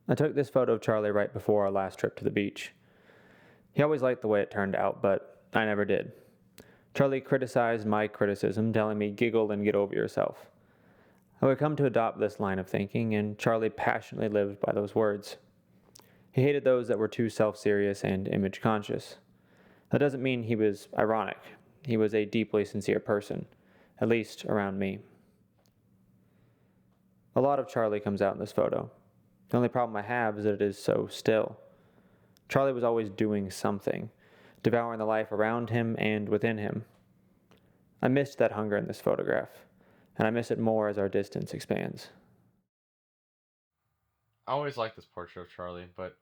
I took this photo of Charlie right before our last trip to the beach. He always liked the way it turned out, but I never did. Charlie criticized my criticism, telling me giggle and get over yourself. I would come to adopt this line of thinking, and Charlie passionately lived by those words. He hated those that were too self-serious and image-conscious. That doesn't mean he was ironic. He was a deeply sincere person, at least around me. A lot of Charlie comes out in this photo. The only problem I have is that it is so still. Charlie was always doing something, devouring the life around him and within him. I missed that hunger in this photograph, and I miss it more as our distance expands. I always liked this portrait of Charlie, but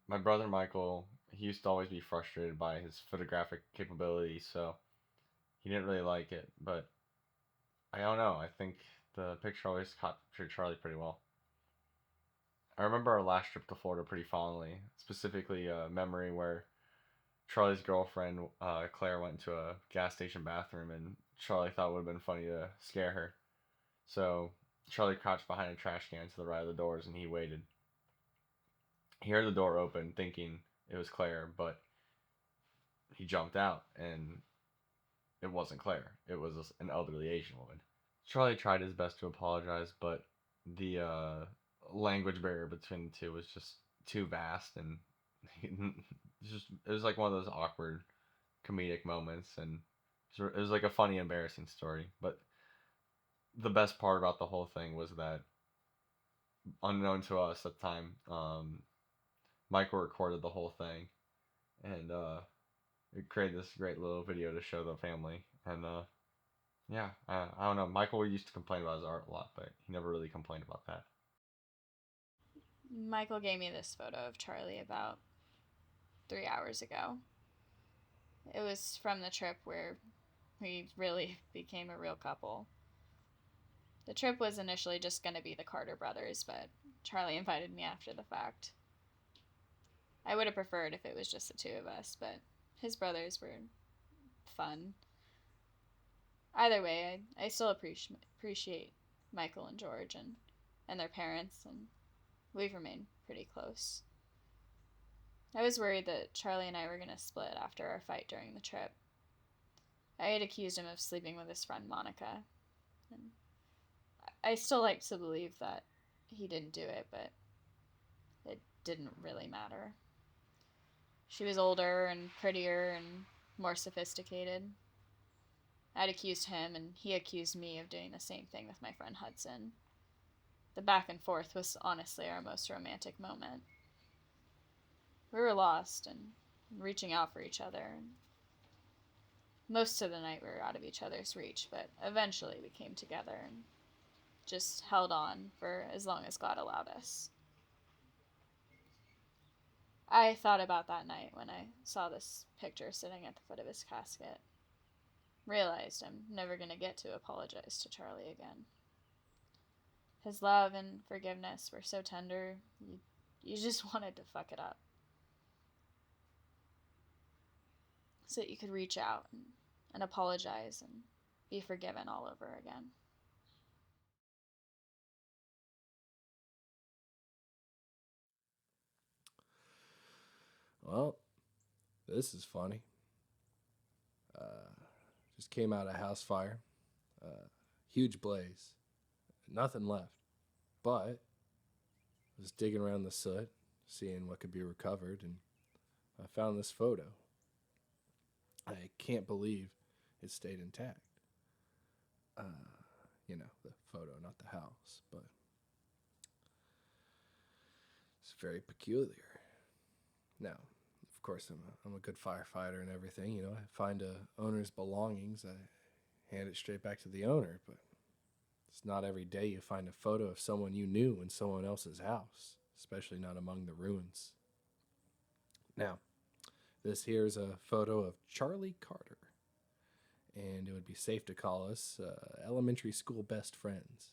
my brother Michael, he used to always be frustrated by his photographic capabilities, so he didn't really like it. But I don't know. I think the picture always captured Charlie pretty well. I remember our last trip to Florida pretty fondly, specifically a memory where Charlie's girlfriend, Claire, went into a gas station bathroom, and Charlie thought it would have been funny to scare her. So Charlie crouched behind a trash can to the right of the doors, and he waited. He heard the door open, thinking it was Claire, but he jumped out, and it wasn't Claire. It was an elderly Asian woman. Charlie tried his best to apologize, but the language barrier between the two was just too vast, and it was like one of those awkward comedic moments, and it was like a funny, embarrassing story. But the best part about the whole thing was that, unknown to us at the time, Michael recorded the whole thing, and it created this great little video to show the family. And yeah, I don't know. Michael used to complain about his art a lot, but he never really complained about that. Michael gave me this photo of Charlie about 3 hours ago. It was from the trip where we really became a real couple. The trip was initially just going to be the Carter brothers, but Charlie invited me after the fact. I would have preferred if it was just the two of us, but his brothers were fun. Either way, I still appreciate Michael and George and their parents, and we've remained pretty close. I was worried that Charlie and I were going to split after our fight during the trip. I had accused him of sleeping with his friend Monica, and I still like to believe that he didn't do it, but it didn't really matter. She was older and prettier and more sophisticated. I'd accused him, and he accused me of doing the same thing with my friend Hudson. The back and forth was honestly our most romantic moment. We were lost and reaching out for each other. Most of the night we were out of each other's reach, but eventually we came together and just held on for as long as God allowed us. I thought about that night when I saw this picture sitting at the foot of his casket. Realized I'm never going to get to apologize to Charlie again. His love and forgiveness were so tender, you just wanted to fuck it up. So that you could reach out and apologize and be forgiven all over again. Well, this is funny. Uh, just came out of a house fire. Huge blaze. Nothing left. But I was digging around the soot, seeing what could be recovered, and I found this photo. I can't believe it stayed intact. Uh, the photo, not the house, but it's very peculiar. Now, of course, I'm a good firefighter and everything. I find a owner's belongings, I hand it straight back to the owner. But it's not every day you find a photo of someone you knew in someone else's house, especially not among the ruins. Now, this here is a photo of Charlie Carter, and it would be safe to call us elementary school best friends.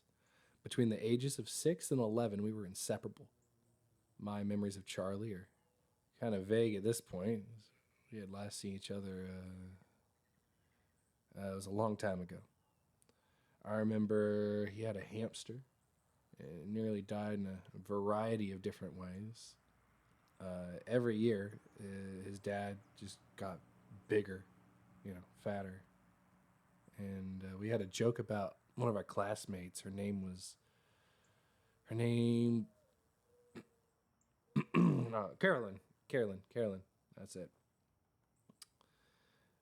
Between the ages of 6 and 11, we were inseparable. My memories of Charlie are kind of vague at this point. We had last seen each other, it was a long time ago. I remember he had a hamster, and nearly died in a variety of different ways. Every year, his dad just got bigger, fatter. And we had a joke about one of our classmates. Her name, Carolyn. Carolyn. That's it.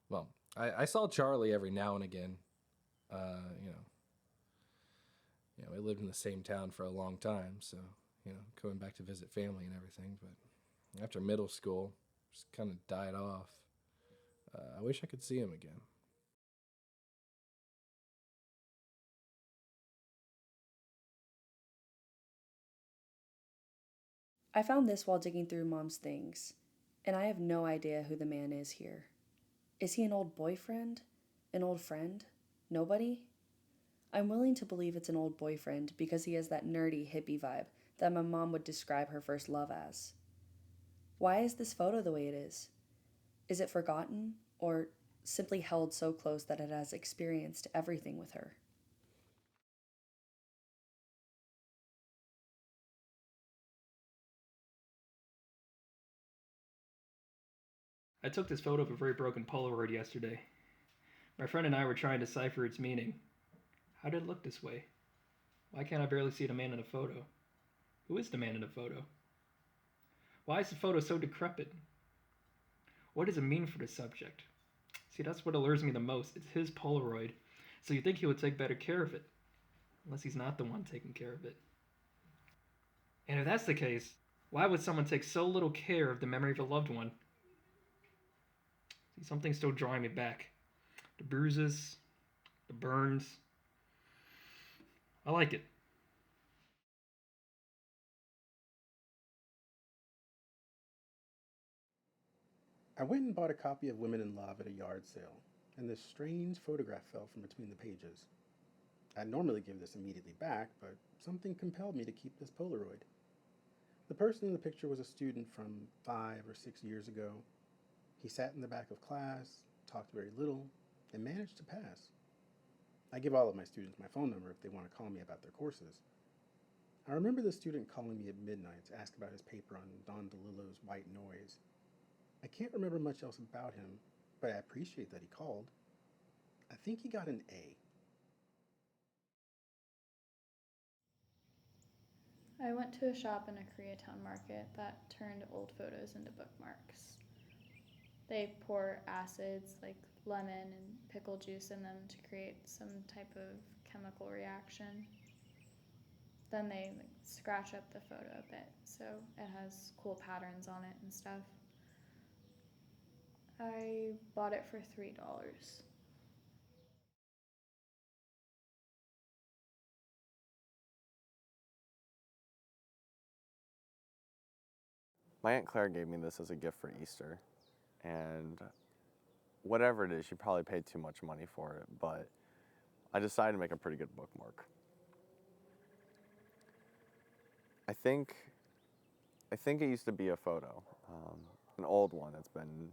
Well, I saw Charlie every now and again. You know, we lived in the same town for a long time, so going back to visit family and everything. But after middle school, just kind of died off. I wish I could see him again. I found this while digging through Mom's things, and I have no idea who the man is here. Is he an old boyfriend? An old friend? Nobody? I'm willing to believe it's an old boyfriend because he has that nerdy hippie vibe that my mom would describe her first love as. Why is this photo the way it is? Is it forgotten, or simply held so close that it has experienced everything with her? I took this photo of a very broken Polaroid yesterday. My friend and I were trying to decipher its meaning. How did it look this way? Why can't I barely see the man in the photo? Who is the man in the photo? Why is the photo so decrepit? What does it mean for the subject? See, that's what allures me the most. It's his Polaroid, so you think he would take better care of it, unless he's not the one taking care of it. And if that's the case, why would someone take so little care of the memory of a loved one? See, something's still drawing me back. The bruises, the burns. I like it. I went and bought a copy of Women in Love at a yard sale, and this strange photograph fell from between the pages. I'd normally give this immediately back, but something compelled me to keep this Polaroid. The person in the picture was a student from 5 or 6 years ago. He sat in the back of class, talked very little, and managed to pass. I give all of my students my phone number if they want to call me about their courses. I remember the student calling me at midnight to ask about his paper on Don DeLillo's White Noise. I can't remember much else about him, but I appreciate that he called. I think he got an A. I went to a shop in a Koreatown market that turned old photos into bookmarks. They pour acids like lemon and pickle juice in them to create some type of chemical reaction. Then they scratch up the photo a bit so it has cool patterns on it and stuff. I bought it for $3. My Aunt Claire gave me this as a gift for Easter, and whatever it is, she probably paid too much money for it, but I decided to make a pretty good bookmark. I think it used to be a photo, an old one that's been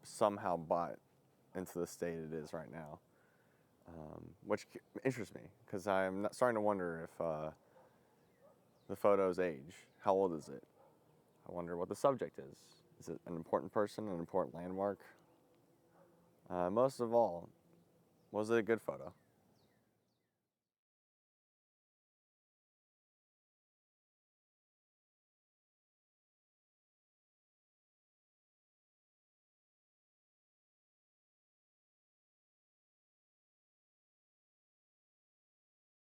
somehow bought into the state it is right now, which interests me because I'm starting to wonder if the photo's age. How old is it? I wonder what the subject is. Is it an important person, an important landmark? Most of all, was it a good photo?